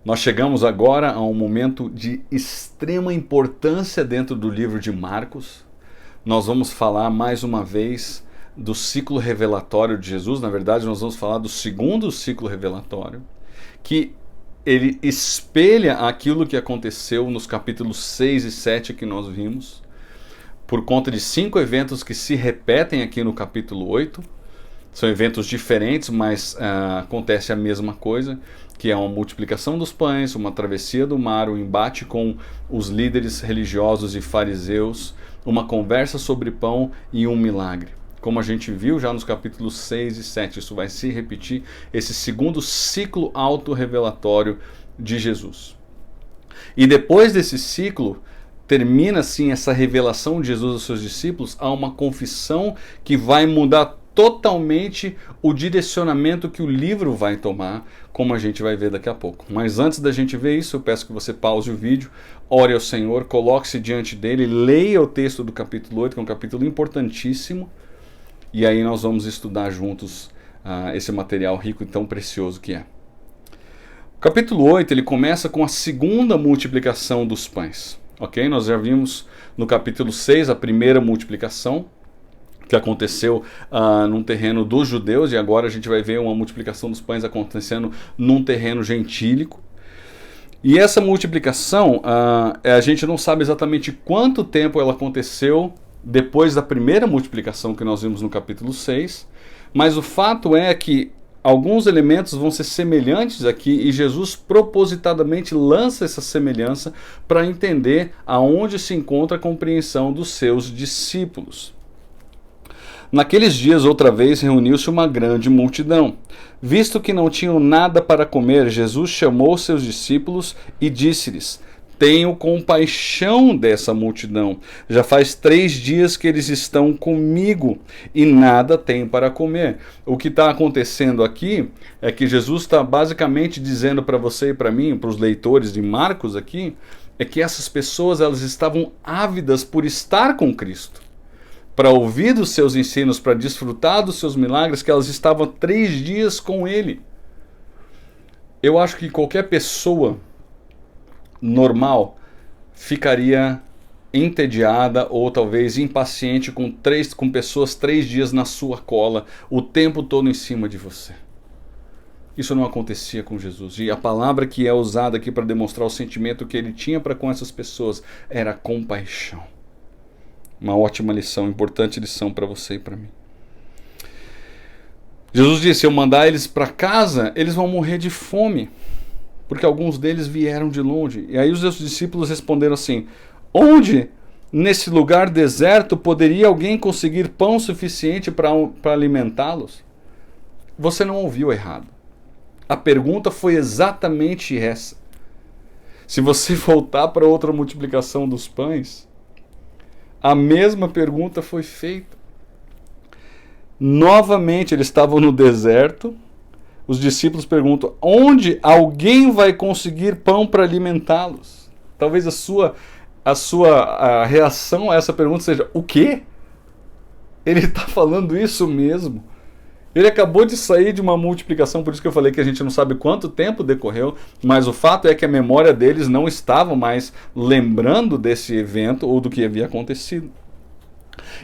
Nós chegamos agora a um momento de extrema importância dentro do livro de Marcos. Nós vamos falar mais uma vez do ciclo revelatório de Jesus. Na verdade, nós vamos falar do segundo ciclo revelatório, que ele espelha aquilo que aconteceu nos capítulos 6 e 7 que nós vimos, por conta de 5 eventos que se repetem aqui no capítulo 8. São eventos diferentes, mas acontece a mesma coisa, que é uma multiplicação dos pães, uma travessia do mar, um embate com os líderes religiosos e fariseus, uma conversa sobre pão e um milagre. Como a gente viu já nos capítulos 6 e 7, isso vai se repetir, esse segundo ciclo autorrevelatório de Jesus. E depois desse ciclo, termina assim essa revelação de Jesus aos seus discípulos, a uma confissão que vai mudar totalmente o direcionamento que o livro vai tomar, como a gente vai ver daqui a pouco. Mas antes da gente ver isso, eu peço que você pause o vídeo, ore ao Senhor, coloque-se diante dele, leia o texto do capítulo 8, que é um capítulo importantíssimo, e aí nós vamos estudar juntos esse material rico e tão precioso que é. O capítulo 8, ele começa com a segunda multiplicação dos pães. Ok? Nós já vimos no capítulo 6 a primeira multiplicação, que aconteceu num terreno dos judeus, e agora a gente vai ver uma multiplicação dos pães acontecendo num terreno gentílico. E essa multiplicação, a gente não sabe exatamente quanto tempo ela aconteceu depois da primeira multiplicação que nós vimos no capítulo 6, mas o fato é que alguns elementos vão ser semelhantes aqui e Jesus propositadamente lança essa semelhança para entender aonde se encontra a compreensão dos seus discípulos. Naqueles dias, outra vez, reuniu-se uma grande multidão. Visto que não tinham nada para comer, Jesus chamou seus discípulos e disse-lhes: Tenho compaixão dessa multidão. Já faz 3 dias que eles estão comigo e nada têm para comer. O que está acontecendo aqui é que Jesus está basicamente dizendo para você e para mim, para os leitores de Marcos aqui, é que essas pessoas elas estavam ávidas por estar com Cristo, para ouvir dos seus ensinos, para desfrutar dos seus milagres, que elas estavam 3 dias com Ele. Eu acho que qualquer pessoa normal ficaria entediada ou talvez impaciente com pessoas 3 dias na sua cola, o tempo todo em cima de você. Isso não acontecia com Jesus. E a palavra que é usada aqui para demonstrar o sentimento que ele tinha para com essas pessoas era compaixão. Uma ótima lição, importante lição para você e para mim. Jesus disse: se eu mandar eles para casa, eles vão morrer de fome, porque alguns deles vieram de longe. E aí os seus discípulos responderam assim: onde nesse lugar deserto poderia alguém conseguir pão suficiente para alimentá-los? Você não ouviu errado. A pergunta foi exatamente essa. Se você voltar para outra multiplicação dos pães, a mesma pergunta foi feita. Novamente eles estavam no deserto. Os discípulos perguntam: onde alguém vai conseguir pão para alimentá-los? Talvez a sua reação a essa pergunta seja: o quê? Ele está falando isso mesmo? Ele acabou de sair de uma multiplicação, por isso que eu falei que a gente não sabe quanto tempo decorreu, mas o fato é que a memória deles não estava mais lembrando desse evento ou do que havia acontecido.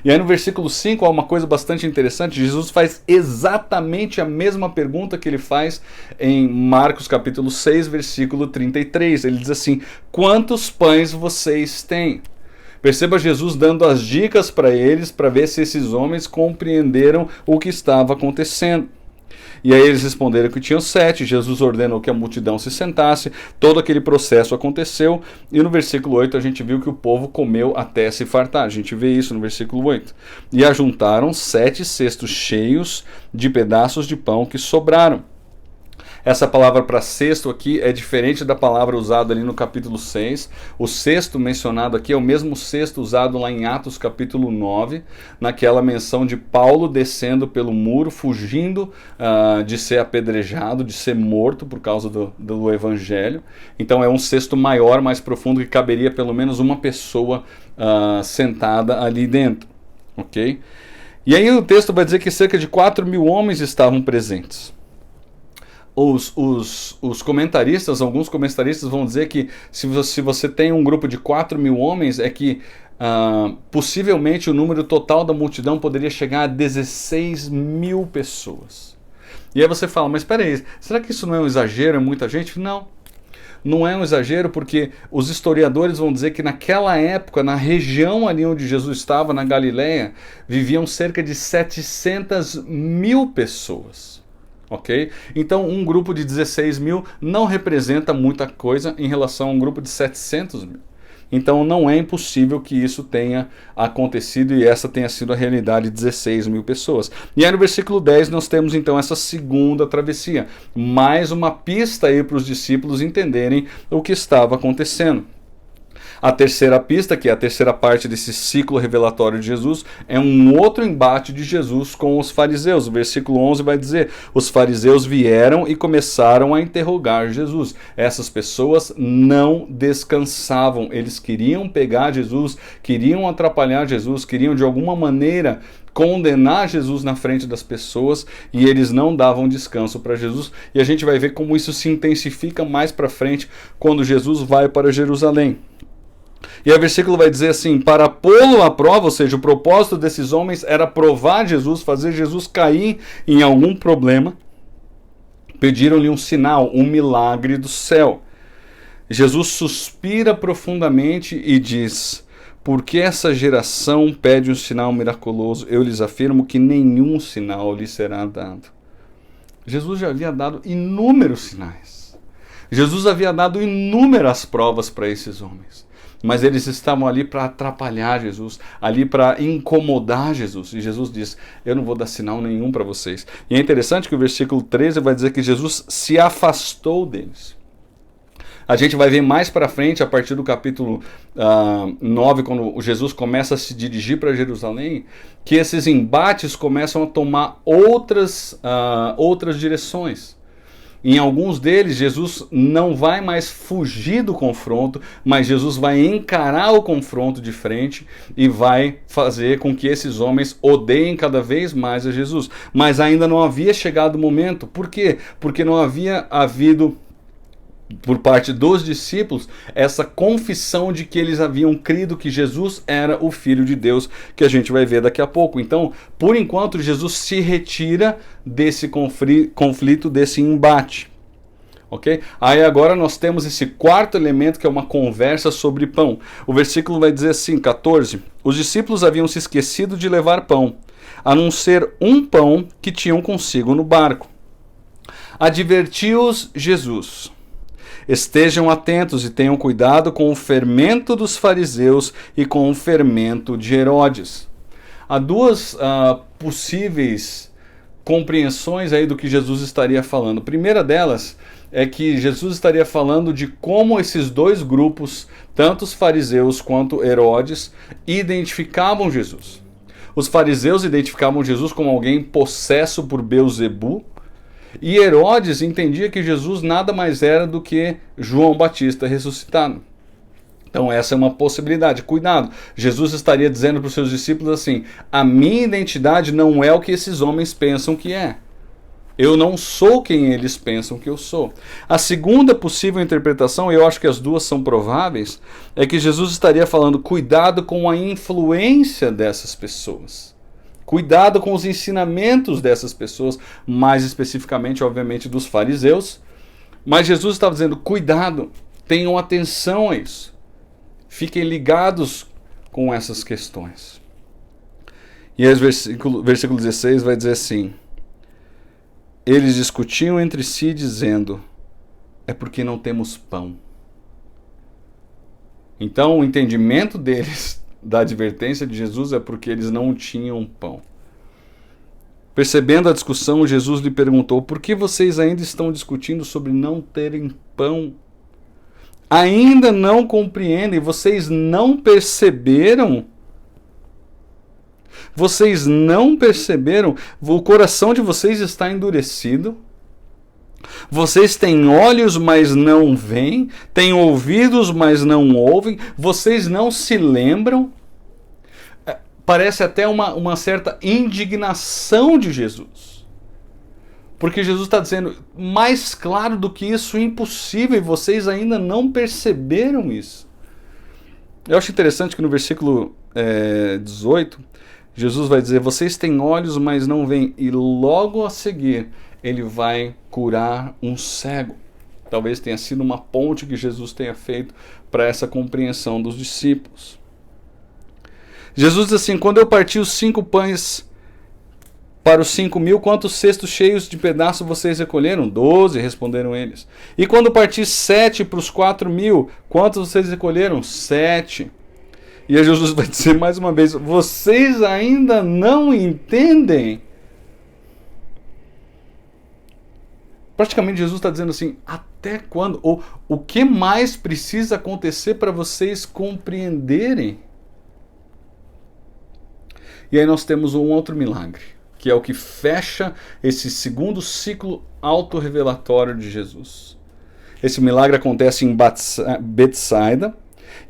E aí no versículo 5 há uma coisa bastante interessante. Jesus faz exatamente a mesma pergunta que ele faz em Marcos capítulo 6, versículo 33. Ele diz assim: quantos pães vocês têm? Perceba Jesus dando as dicas para eles, para ver se esses homens compreenderam o que estava acontecendo. E aí eles responderam que tinham 7, Jesus ordenou que a multidão se sentasse, todo aquele processo aconteceu, e no versículo 8 a gente viu que o povo comeu até se fartar, a gente vê isso no versículo 8. E ajuntaram 7 cestos cheios de pedaços de pão que sobraram. Essa palavra para cesto aqui é diferente da palavra usada ali no capítulo 6. O cesto mencionado aqui é o mesmo cesto usado lá em Atos capítulo 9, naquela menção de Paulo descendo pelo muro, fugindo de ser apedrejado, de ser morto por causa do evangelho. Então é um cesto maior, mais profundo, que caberia pelo menos uma pessoa sentada ali dentro. Ok? E aí o texto vai dizer que cerca de 4.000 homens estavam presentes. Os comentaristas, alguns comentaristas vão dizer que se você tem um grupo de 4.000 homens, é que possivelmente o número total da multidão poderia chegar a 16.000 pessoas. E aí você fala, mas espera aí, será que isso não é um exagero, é muita gente? Não, não é um exagero, porque os historiadores vão dizer que naquela época, na região ali onde Jesus estava, na Galileia, viviam cerca de 700.000 pessoas. Ok? Então um grupo de 16.000 não representa muita coisa em relação a um grupo de 700.000. Então não é impossível que isso tenha acontecido e essa tenha sido a realidade de 16.000 pessoas. E aí no versículo 10 nós temos então essa segunda travessia. Mais uma pista aí para os discípulos entenderem o que estava acontecendo. A terceira pista, que é a terceira parte desse ciclo revelatório de Jesus, é um outro embate de Jesus com os fariseus. O versículo 11 vai dizer: os fariseus vieram e começaram a interrogar Jesus. Essas pessoas não descansavam, eles queriam pegar Jesus, queriam atrapalhar Jesus, queriam de alguma maneira condenar Jesus na frente das pessoas, e eles não davam descanso para Jesus. E a gente vai ver como isso se intensifica mais para frente quando Jesus vai para Jerusalém. E o versículo vai dizer assim: para pô-lo à prova, ou seja, o propósito desses homens era provar Jesus, fazer Jesus cair em algum problema. Pediram-lhe um sinal, um milagre do céu. Jesus suspira profundamente e diz: por que essa geração pede um sinal miraculoso? Eu lhes afirmo que nenhum sinal lhe será dado. Jesus já havia dado inúmeros sinais. Jesus havia dado inúmeras provas para esses homens. Mas eles estavam ali para atrapalhar Jesus, ali para incomodar Jesus. E Jesus diz: eu não vou dar sinal nenhum para vocês. E é interessante que o versículo 13 vai dizer que Jesus se afastou deles. A gente vai ver mais para frente, a partir do capítulo 9, quando Jesus começa a se dirigir para Jerusalém, que esses embates começam a tomar outras direções. Em alguns deles, Jesus não vai mais fugir do confronto, mas Jesus vai encarar o confronto de frente e vai fazer com que esses homens odeiem cada vez mais a Jesus. Mas ainda não havia chegado o momento. Por quê? Porque não havia havido, por parte dos discípulos, essa confissão de que eles haviam crido que Jesus era o Filho de Deus, que a gente vai ver daqui a pouco. Então, por enquanto, Jesus se retira desse conflito, desse embate. Ok? Aí agora nós temos esse quarto elemento, que é uma conversa sobre pão. O versículo vai dizer assim, 14: os discípulos haviam se esquecido de levar pão, a não ser um pão que tinham consigo no barco. Advertiu-os Jesus: estejam atentos e tenham cuidado com o fermento dos fariseus e com o fermento de Herodes. Há duas possíveis compreensões aí do que Jesus estaria falando. A primeira delas é que Jesus estaria falando de como esses dois grupos, tanto os fariseus quanto Herodes, identificavam Jesus. Os fariseus identificavam Jesus como alguém possesso por Beelzebu, e Herodes entendia que Jesus nada mais era do que João Batista ressuscitado. Então essa é uma possibilidade. Cuidado, Jesus estaria dizendo para os seus discípulos assim: a minha identidade não é o que esses homens pensam que é. Eu não sou quem eles pensam que eu sou. A segunda possível interpretação, e eu acho que as duas são prováveis, é que Jesus estaria falando: cuidado com a influência dessas pessoas. Cuidado com os ensinamentos dessas pessoas, mais especificamente, obviamente, dos fariseus. Mas Jesus estava dizendo: cuidado, tenham atenção a isso. Fiquem ligados com essas questões. E aí, versículo 16 vai dizer assim: eles discutiam entre si, dizendo: é porque não temos pão. Então, o entendimento deles da advertência de Jesus é porque eles não tinham pão. Percebendo a discussão, Jesus lhe perguntou: por que vocês ainda estão discutindo sobre não terem pão? Ainda não compreendem? Vocês não perceberam? Vocês não perceberam? O coração de vocês está endurecido? Vocês têm olhos, mas não veem, têm ouvidos, mas não ouvem, vocês não se lembram. Parece até uma certa indignação de Jesus. Porque Jesus está dizendo, mais claro do que isso, impossível, e vocês ainda não perceberam isso. Eu acho interessante que no versículo 18, Jesus vai dizer, vocês têm olhos, mas não veem, e logo a seguir, ele vai curar um cego. Talvez tenha sido uma ponte que Jesus tenha feito para essa compreensão dos discípulos. Jesus diz assim, quando eu parti os 5 pães para os 5.000, quantos cestos cheios de pedaços vocês recolheram? 12, responderam eles. E quando parti 7 para os 4.000, quantos vocês recolheram? 7. E aí Jesus vai dizer mais uma vez, vocês ainda não entendem? Praticamente Jesus está dizendo assim, até quando? Ou o que mais precisa acontecer para vocês compreenderem? E aí nós temos um outro milagre, que é o que fecha esse segundo ciclo autorrevelatório de Jesus. Esse milagre acontece em Betsaida,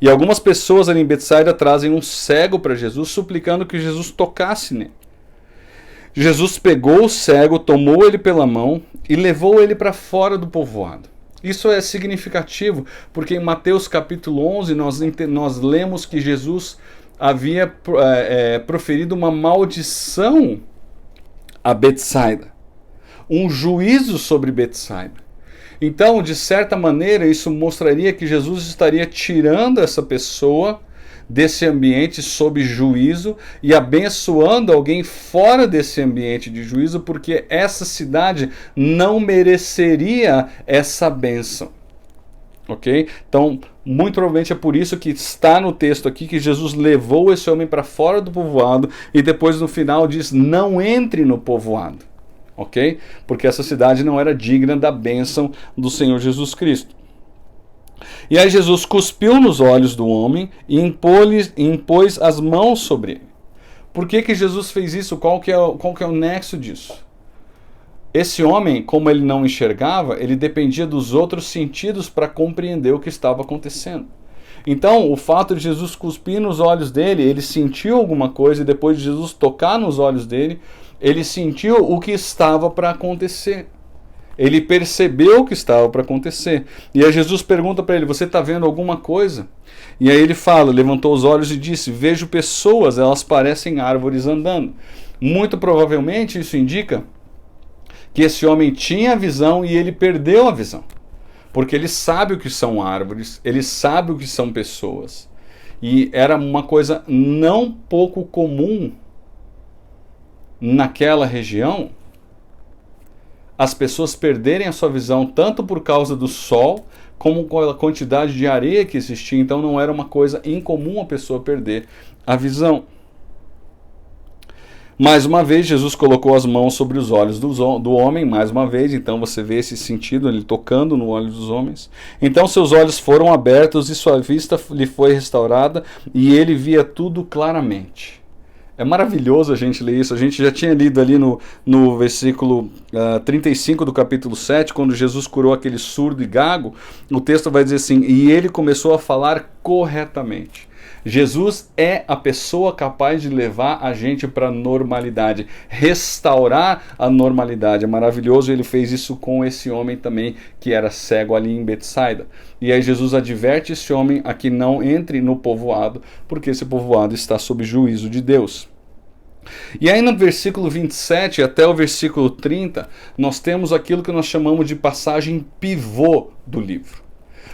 e algumas pessoas ali em Betsaida trazem um cego para Jesus, suplicando que Jesus tocasse nele. Jesus pegou o cego, tomou ele pela mão e levou ele para fora do povoado. Isso é significativo, porque em Mateus capítulo 11 nós lemos que Jesus havia proferido uma maldição a Betsaida, um juízo sobre Betsaida. Então, de certa maneira, isso mostraria que Jesus estaria tirando essa pessoa desse ambiente sob juízo e abençoando alguém fora desse ambiente de juízo, porque essa cidade não mereceria essa bênção. Ok? Então, muito provavelmente é por isso que está no texto aqui que Jesus levou esse homem para fora do povoado e depois no final diz, não entre no povoado. Ok? Porque essa cidade não era digna da bênção do Senhor Jesus Cristo. E aí Jesus cuspiu nos olhos do homem e impôs as mãos sobre ele. Por que Jesus fez isso? Qual que é o nexo disso? Esse homem, como ele não enxergava, ele dependia dos outros sentidos para compreender o que estava acontecendo. Então, o fato de Jesus cuspir nos olhos dele, ele sentiu alguma coisa, e depois de Jesus tocar nos olhos dele, ele sentiu o que estava para acontecer. Ele percebeu o que estava para acontecer. E aí Jesus pergunta para ele, você está vendo alguma coisa? E aí ele fala, levantou os olhos e disse, vejo pessoas, elas parecem árvores andando. Muito provavelmente isso indica que esse homem tinha a visão e ele perdeu a visão. Porque ele sabe o que são árvores, ele sabe o que são pessoas. E era uma coisa não pouco comum naquela região, as pessoas perderem a sua visão tanto por causa do sol, como com a quantidade de areia que existia. Então não era uma coisa incomum a pessoa perder a visão. Mais uma vez, Jesus colocou as mãos sobre os olhos do homem, mais uma vez, então você vê esse sentido, ele tocando no olho dos homens. Então seus olhos foram abertos e sua vista lhe foi restaurada e ele via tudo claramente. É maravilhoso a gente ler isso, a gente já tinha lido ali no versículo 35 do capítulo 7, quando Jesus curou aquele surdo e gago, o texto vai dizer assim, e ele começou a falar corretamente. Jesus é a pessoa capaz de levar a gente para a normalidade, restaurar a normalidade. É maravilhoso, ele fez isso com esse homem também, que era cego ali em Betsaida. E aí Jesus adverte esse homem a que não entre no povoado, porque esse povoado está sob juízo de Deus. E aí no versículo 27 até o versículo 30, nós temos aquilo que nós chamamos de passagem pivô do livro.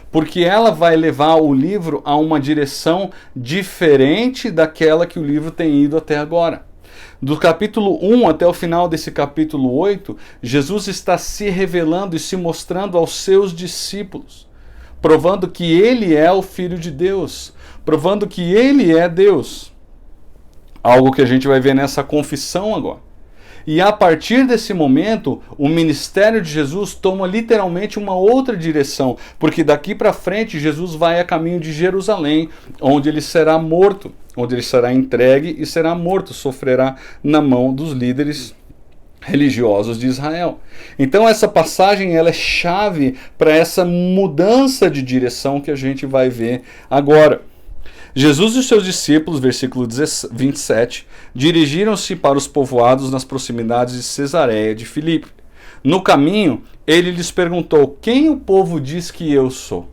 Porque ela vai levar o livro a uma direção diferente daquela que o livro tem ido até agora. Do capítulo 1 até o final desse capítulo 8, Jesus está se revelando e se mostrando aos seus discípulos, provando que ele é o Filho de Deus, provando que ele é Deus. Algo que a gente vai ver nessa confissão agora. E a partir desse momento, o ministério de Jesus toma literalmente uma outra direção, porque daqui para frente Jesus vai a caminho de Jerusalém, onde ele será morto, onde ele será entregue e será morto, sofrerá na mão dos líderes religiosos de Israel. Então essa passagem ela é chave para essa mudança de direção que a gente vai ver agora. Jesus e os seus discípulos, versículo 27, dirigiram-se para os povoados nas proximidades de Cesareia de Filipe. No caminho, ele lhes perguntou: quem o povo diz que eu sou?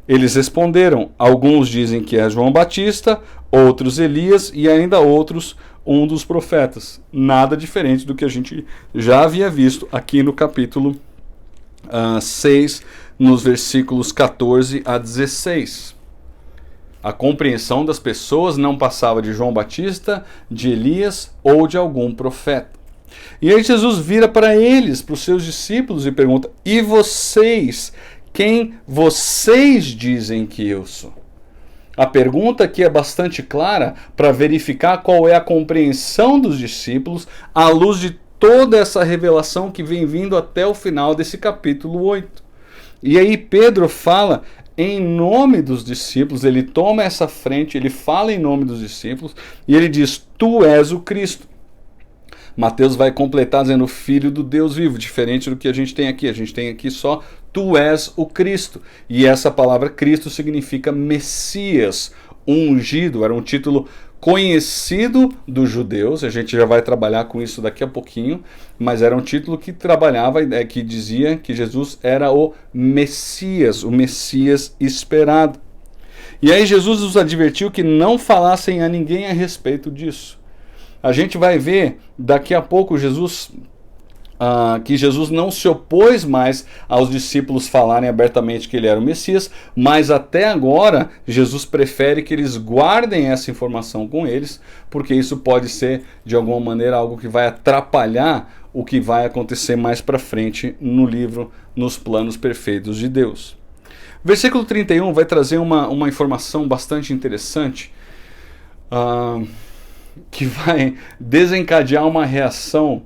Eles responderam: alguns dizem que é João Batista, outros Elias e ainda outros um dos profetas. Nada diferente do que a gente já havia visto aqui no capítulo 6, nos versículos 14 a 16. A compreensão das pessoas não passava de João Batista, de Elias ou de algum profeta. E aí Jesus vira para eles, para os seus discípulos, e pergunta: e vocês? Quem vocês dizem que eu sou? A pergunta aqui é bastante clara para verificar qual é a compreensão dos discípulos à luz de toda essa revelação que vem vindo até o final desse capítulo 8. E aí Pedro fala em nome dos discípulos, ele toma essa frente, ele fala em nome dos discípulos e ele diz: tu és o Cristo. Mateus vai completar dizendo: filho do Deus vivo, diferente do que a gente tem aqui. A gente tem aqui só: tu és o Cristo. E essa palavra Cristo significa Messias, ungido. Era um título conhecido dos judeus. A gente já vai trabalhar com isso daqui a pouquinho. Mas era um título que trabalhava, que dizia que Jesus era o Messias esperado. E aí Jesus os advertiu que não falassem a ninguém a respeito disso. A gente vai ver daqui a pouco que Jesus não se opôs mais aos discípulos falarem abertamente que ele era o Messias, mas até agora Jesus prefere que eles guardem essa informação com eles, porque isso pode ser de alguma maneira algo que vai atrapalhar o que vai acontecer mais para frente no livro, nos planos perfeitos de Deus. Versículo 31 vai trazer uma informação bastante interessante, que vai desencadear uma reação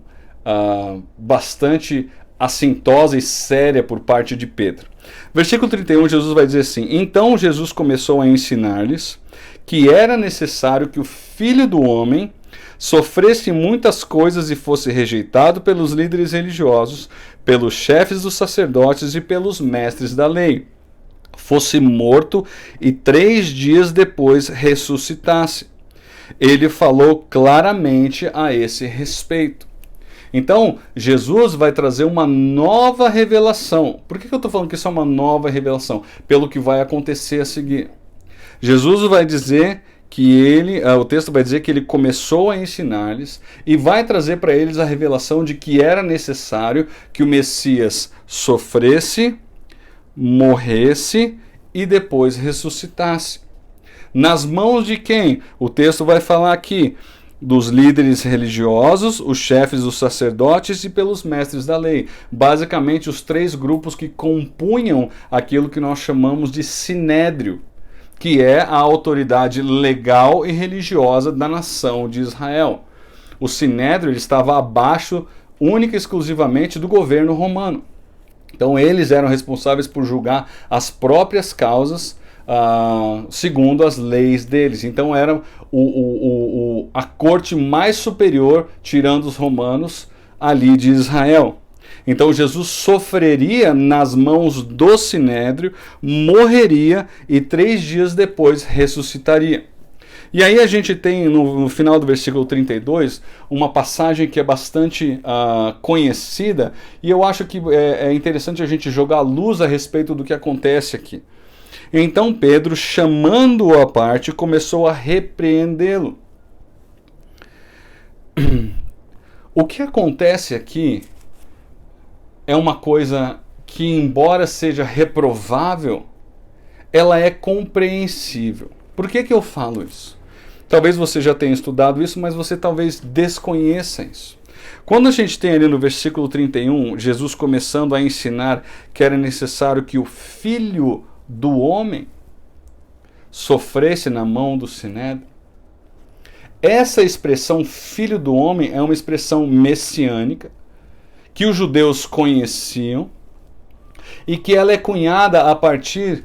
bastante assintosa e séria por parte de Pedro. Versículo 31, Jesus vai dizer assim: então Jesus começou a ensinar-lhes que era necessário que o Filho do Homem sofresse muitas coisas e fosse rejeitado pelos líderes religiosos, pelos chefes dos sacerdotes e pelos mestres da lei, fosse morto e 3 dias depois ressuscitasse. Ele falou claramente a esse respeito. Então, Jesus vai trazer uma nova revelação. Por que eu estou falando que isso é uma nova revelação? Pelo que vai acontecer a seguir. Jesus vai dizer que o texto vai dizer que ele começou a ensinar-lhes e vai trazer para eles a revelação de que era necessário que o Messias sofresse, morresse e depois ressuscitasse. Nas mãos de quem? O texto vai falar aqui: dos líderes religiosos, os chefes dos sacerdotes e pelos mestres da lei. Basicamente, os 3 grupos que compunham aquilo que nós chamamos de sinédrio, que é a autoridade legal e religiosa da nação de Israel. O sinédrio ele estava abaixo, única e exclusivamente, do governo romano. Então, eles eram responsáveis por julgar as próprias causas segundo as leis deles. Então era a corte mais superior, tirando os romanos, ali de Israel. Então Jesus sofreria nas mãos do sinédrio, morreria e 3 dias depois ressuscitaria. E aí a gente tem no final do versículo 32 uma passagem que é bastante conhecida, e eu acho que é interessante a gente jogar luz a respeito do que acontece aqui. Então Pedro, chamando-o à parte, começou a repreendê-lo. O que acontece aqui é uma coisa que, embora seja reprovável, ela é compreensível. Por que eu falo isso? Talvez você já tenha estudado isso, mas você talvez desconheça isso. Quando a gente tem ali no versículo 31, Jesus começando a ensinar que era necessário que o Filho do Homem sofresse na mão do sinédrio, essa expressão Filho do Homem é uma expressão messiânica que os judeus conheciam e que ela é cunhada a partir...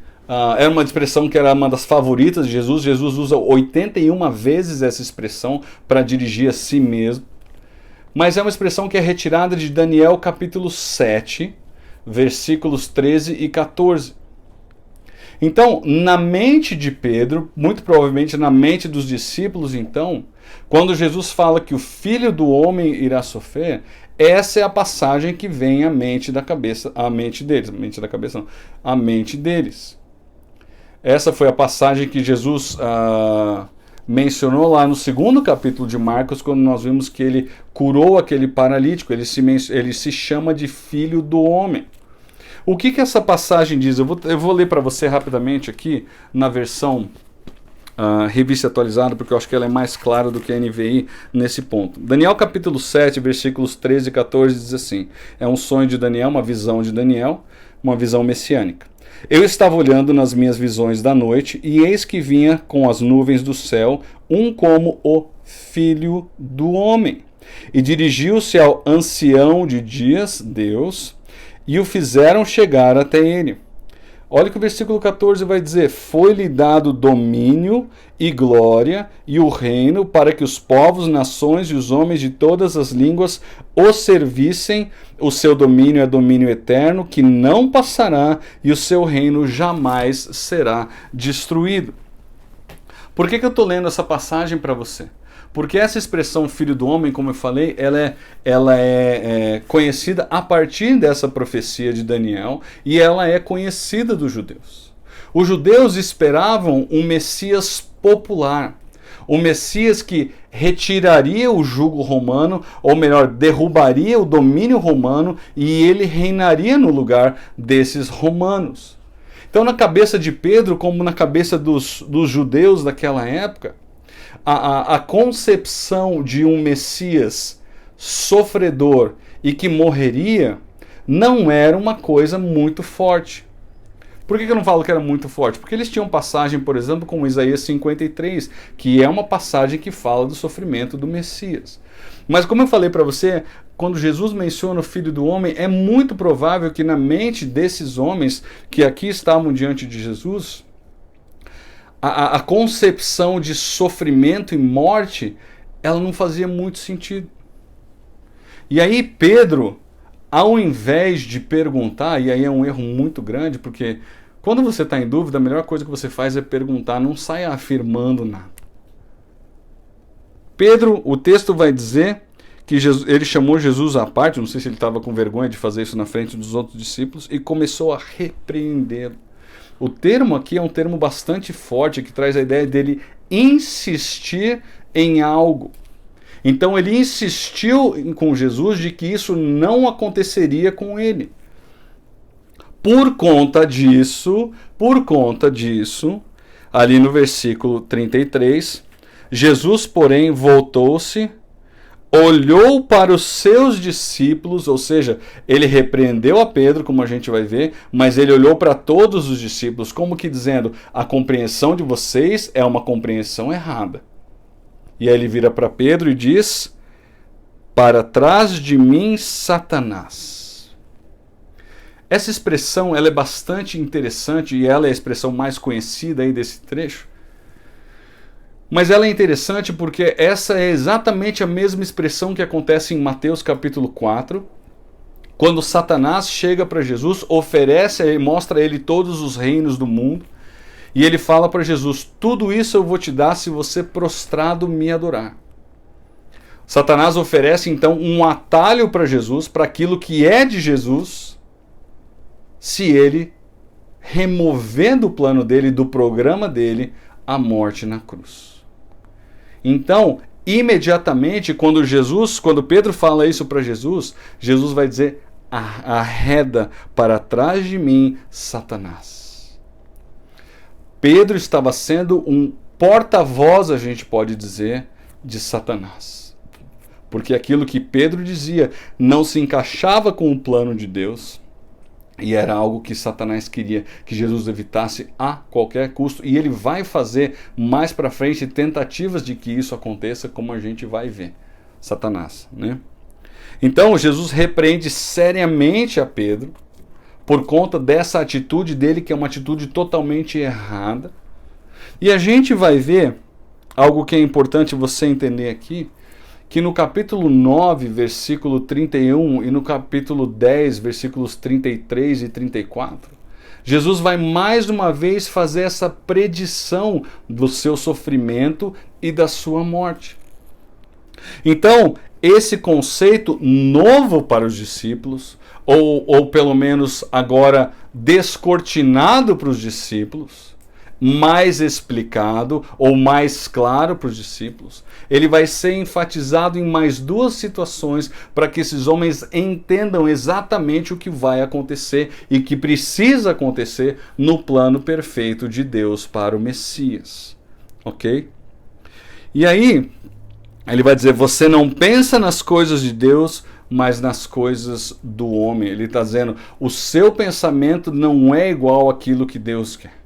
era uma expressão que era uma das favoritas de Jesus. Jesus usa 81 vezes essa expressão para dirigir a si mesmo. Mas é uma expressão que é retirada de Daniel capítulo 7, versículos 13 e 14. Então, na mente de Pedro, muito provavelmente na mente dos discípulos, então, quando Jesus fala que o Filho do Homem irá sofrer, Essa é a passagem que vem à mente da cabeça, à mente deles. A mente da cabeça não, a mente deles. Essa foi a passagem que Jesus mencionou lá no 2º capítulo de Marcos, quando nós vimos que ele curou aquele paralítico. Ele se chama de Filho do Homem. O que essa passagem diz? Eu vou ler para você rapidamente aqui, na versão revista atualizada, porque eu acho que ela é mais clara do que a NVI nesse ponto. Daniel capítulo 7, versículos 13 e 14 diz assim: é um sonho de Daniel, uma visão de Daniel, uma visão messiânica. Eu estava olhando nas minhas visões da noite, e eis que vinha com as nuvens do céu um como o Filho do Homem, e dirigiu-se ao ancião de dias, Deus, e o fizeram chegar até ele. Olha o que o versículo 14 vai dizer: foi-lhe dado domínio e glória e o reino para que os povos, nações e os homens de todas as línguas o servissem. O seu domínio é domínio eterno, que não passará, e o seu reino jamais será destruído. Por que eu estou lendo essa passagem para você? Porque essa expressão Filho do Homem, como eu falei, ela é conhecida a partir dessa profecia de Daniel, e ela é conhecida dos judeus. Os judeus esperavam um Messias popular, um Messias que retiraria o jugo romano, ou melhor, derrubaria o domínio romano, e ele reinaria no lugar desses romanos. Então, na cabeça de Pedro, como na cabeça dos judeus daquela época, a concepção de um Messias sofredor e que morreria não era uma coisa muito forte. Por que eu não falo que era muito forte? Porque eles tinham passagem, por exemplo, como Isaías 53, que é uma passagem que fala do sofrimento do Messias. Mas como eu falei para você, quando Jesus menciona o Filho do Homem, é muito provável que na mente desses homens que aqui estavam diante de Jesus, a concepção de sofrimento e morte, ela não fazia muito sentido. E aí Pedro, ao invés de perguntar, e aí é um erro muito grande, porque quando você está em dúvida, a melhor coisa que você faz é perguntar, não saia afirmando nada. Pedro, o texto vai dizer que ele chamou Jesus à parte, não sei se ele estava com vergonha de fazer isso na frente dos outros discípulos, e começou a repreendê-lo. O termo aqui é um termo bastante forte, que traz a ideia dele insistir em algo. Então ele insistiu com Jesus de que isso não aconteceria com ele. Por conta disso, ali no versículo 33, Jesus, porém, voltou-se, olhou para os seus discípulos, ou seja, ele repreendeu a Pedro, como a gente vai ver, mas ele olhou para todos os discípulos, como que dizendo: a compreensão de vocês é uma compreensão errada. E aí ele vira para Pedro e diz: para trás de mim, Satanás. Essa expressão ela é bastante interessante, e ela é a expressão mais conhecida aí desse trecho. Mas ela é interessante porque essa é exatamente a mesma expressão que acontece em Mateus capítulo 4, quando Satanás chega para Jesus, oferece e mostra a ele todos os reinos do mundo, e ele fala para Jesus: tudo isso eu vou te dar se você prostrado me adorar. Satanás oferece então um atalho para Jesus, para aquilo que é de Jesus, se ele, removendo o plano dele, do programa dele, a morte na cruz. Então, imediatamente, quando Pedro fala isso para Jesus, Jesus vai dizer: arreda para trás de mim, Satanás. Pedro estava sendo um porta-voz, a gente pode dizer, de Satanás. Porque aquilo que Pedro dizia não se encaixava com o plano de Deus, e era algo que Satanás queria que Jesus evitasse a qualquer custo. E ele vai fazer mais para frente tentativas de que isso aconteça, como a gente vai ver. Satanás, né? Então Jesus repreende seriamente a Pedro por conta dessa atitude dele, que é uma atitude totalmente errada. E a gente vai ver algo que é importante você entender aqui, que no capítulo 9, versículo 31, e no capítulo 10, versículos 33 e 34, Jesus vai mais uma vez fazer essa predição do seu sofrimento e da sua morte. Então, esse conceito novo para os discípulos, ou pelo menos agora descortinado para os discípulos, mais explicado ou mais claro para os discípulos. Ele vai ser enfatizado em mais duas situações para que esses homens entendam exatamente o que vai acontecer e que precisa acontecer no plano perfeito de Deus para o Messias. Ok? E aí, ele vai dizer, você não pensa nas coisas de Deus, mas nas coisas do homem. Ele está dizendo, o seu pensamento não é igual àquilo que Deus quer.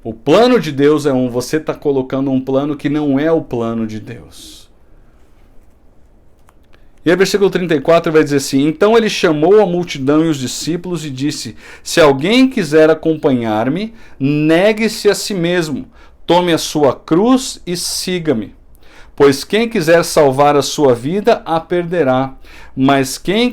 O plano de Deus é você está colocando um plano que não é o plano de Deus. E aí, versículo 34 vai dizer assim, então ele chamou a multidão e os discípulos e disse, se alguém quiser acompanhar-me, negue-se a si mesmo, tome a sua cruz e siga-me. Pois quem quiser salvar a sua vida, a perderá. Mas quem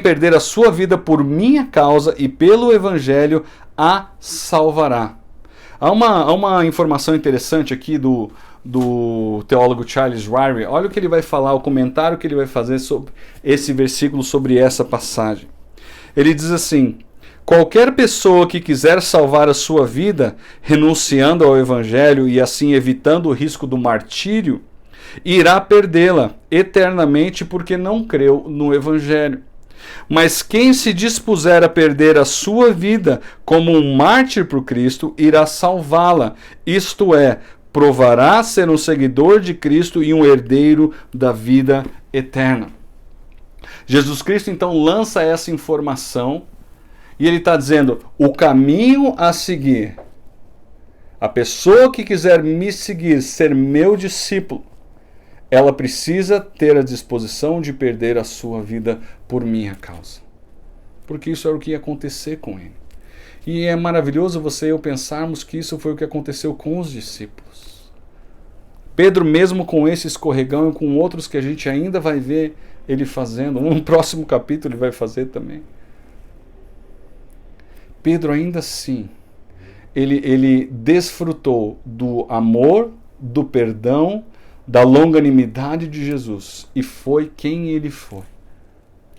perder a sua vida por minha causa e pelo Evangelho, a salvará. Há uma informação interessante aqui do teólogo Charles Ryrie. Olha o que ele vai falar, o comentário que ele vai fazer sobre esse versículo, sobre essa passagem. Ele diz assim, qualquer pessoa que quiser salvar a sua vida, renunciando ao Evangelho e assim evitando o risco do martírio, irá perdê-la eternamente porque não creu no Evangelho. Mas quem se dispuser a perder a sua vida como um mártir para o Cristo, irá salvá-la. Isto é, provará ser um seguidor de Cristo e um herdeiro da vida eterna. Jesus Cristo então lança essa informação e ele está dizendo, o caminho a seguir, a pessoa que quiser me seguir, ser meu discípulo, ela precisa ter a disposição de perder a sua vida por minha causa. Porque isso era o que ia acontecer com ele. E é maravilhoso você e eu pensarmos que isso foi o que aconteceu com os discípulos. Pedro, mesmo com esse escorregão e com outros que a gente ainda vai ver ele fazendo, no próximo capítulo ele vai fazer também. Pedro ainda assim, ele desfrutou do amor, do perdão, da longanimidade de Jesus e foi quem ele foi,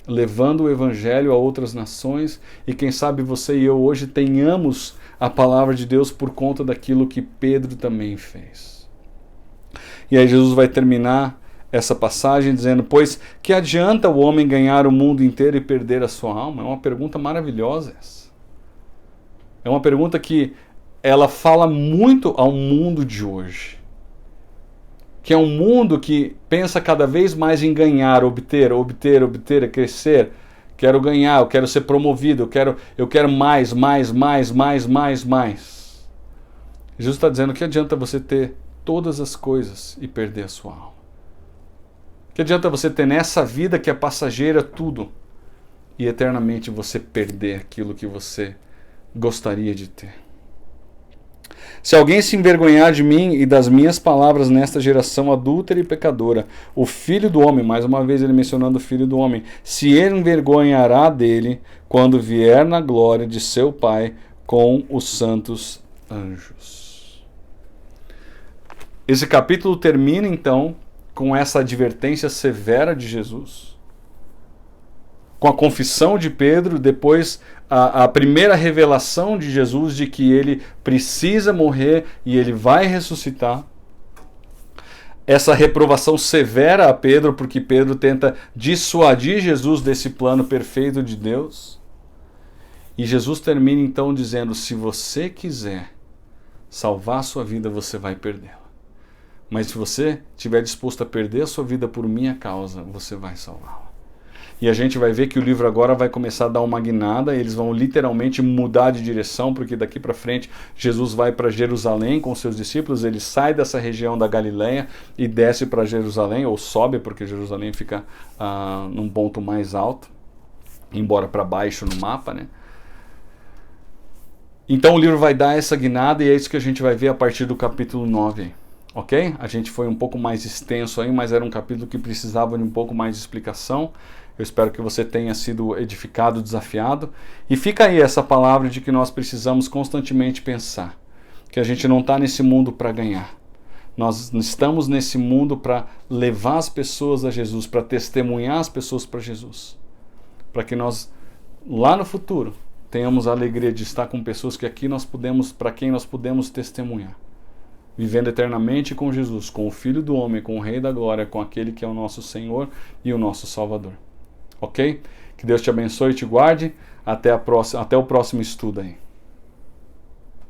levando o Evangelho a outras nações e quem sabe você e eu hoje tenhamos a palavra de Deus por conta daquilo que Pedro também fez. E aí Jesus vai terminar essa passagem dizendo, pois que adianta o homem ganhar o mundo inteiro e perder a sua alma? É uma pergunta maravilhosa essa. É uma pergunta que ela fala muito ao mundo de hoje. Que é um mundo que pensa cada vez mais em ganhar, obter, crescer. Quero ganhar, eu quero ser promovido, eu quero mais. Jesus está dizendo que adianta você ter todas as coisas e perder a sua alma. Que adianta você ter nessa vida que é passageira tudo e eternamente você perder aquilo que você gostaria de ter. Se alguém se envergonhar de mim e das minhas palavras nesta geração adúltera e pecadora, o Filho do Homem, mais uma vez ele mencionando o Filho do Homem, se envergonhará dele quando vier na glória de seu Pai com os santos anjos. Esse capítulo termina então com essa advertência severa de Jesus, com a confissão de Pedro, depois a primeira revelação de Jesus de que ele precisa morrer e ele vai ressuscitar. Essa reprovação severa a Pedro, porque Pedro tenta dissuadir Jesus desse plano perfeito de Deus. E Jesus termina então dizendo, se você quiser salvar a sua vida, você vai perdê-la. Mas se você estiver disposto a perder a sua vida por minha causa, você vai salvá-la. E a gente vai ver que o livro agora vai começar a dar uma guinada, eles vão literalmente mudar de direção, porque daqui para frente Jesus vai para Jerusalém com seus discípulos, ele sai dessa região da Galileia e desce para Jerusalém, ou sobe, porque Jerusalém fica num ponto mais alto, embora para baixo no mapa, né? Então o livro vai dar essa guinada e é isso que a gente vai ver a partir do capítulo 9 aí. Ok? A gente foi um pouco mais extenso aí, mas era um capítulo que precisava de um pouco mais de explicação. Eu espero que você tenha sido edificado, desafiado. E fica aí essa palavra de que nós precisamos constantemente pensar que a gente não está nesse mundo para ganhar. Nós estamos nesse mundo para levar as pessoas a Jesus, para testemunhar as pessoas para Jesus. Para que nós, lá no futuro, tenhamos a alegria de estar com pessoas que aqui para quem nós podemos testemunhar. Vivendo eternamente com Jesus, com o Filho do Homem, com o Rei da Glória, com aquele que é o nosso Senhor e o nosso Salvador. Ok? Que Deus te abençoe e te guarde. Até o próximo estudo aí.